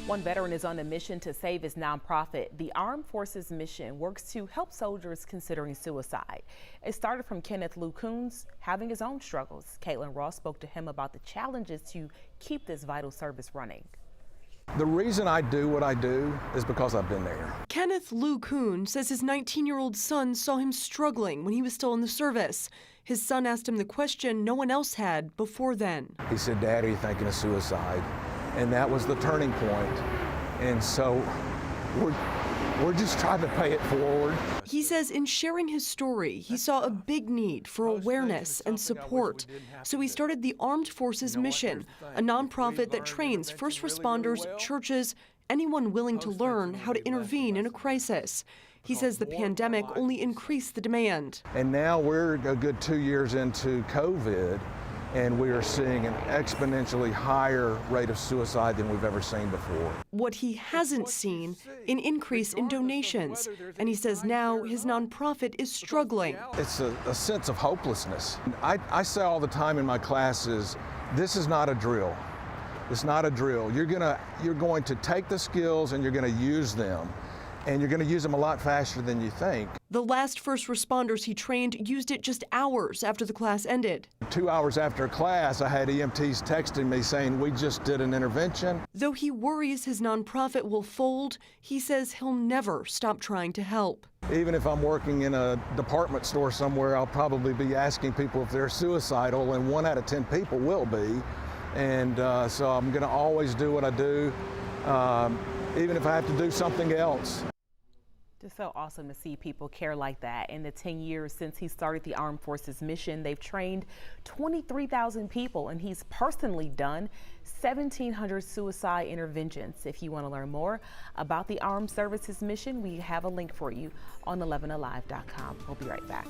One veteran is on a mission to save his nonprofit. The Armed Forces Mission works to help soldiers considering suicide. It started from Kenneth Lou Coons having his own struggles. Caitlin Ross spoke to him about the challenges to keep this vital service running. The reason I do what I do is because I've been there. Kenneth Lou Coons says his 19-year-old son saw him struggling when he was still in the service. His son asked him the question no one else had before then. He said, "Dad, are you thinking of suicide?" And that was the turning point. And so we're just trying to pay it forward. He says in sharing his story, he saw a big need for awareness and support. So he started the Armed Forces Mission, a nonprofit that trains first responders, churches, anyone willing to learn how to intervene in a crisis. He says the pandemic only increased the demand. And now we're a good 2 years into COVID, and we are seeing an exponentially higher rate of suicide than we've ever seen before. What he hasn't seen, an increase in donations. And he says now his nonprofit is struggling. It's a sense of hopelessness. I say all the time in my classes, this is not a drill. It's not a drill. You're going to take the skills and you're going to use them. And you're going to use them a lot faster than you think. The last first responders he trained used it just hours after the class ended. 2 hours after class, I had EMTs texting me saying, "We just did an intervention." Though he worries his nonprofit will fold, he says he'll never stop trying to help. Even if I'm working in a department store somewhere, I'll probably be asking people if they're suicidal, and 1 out of 10 people will be. And so I'm going to always do what I do, even if I have to do something else. Just so awesome to see people care like that. In the 10 years since he started the Armed Forces Mission, they've trained 23,000 people, and he's personally done 1,700 suicide interventions. If you want to learn more about the Armed Services Mission, we have a link for you on 11alive.com. We'll be right back.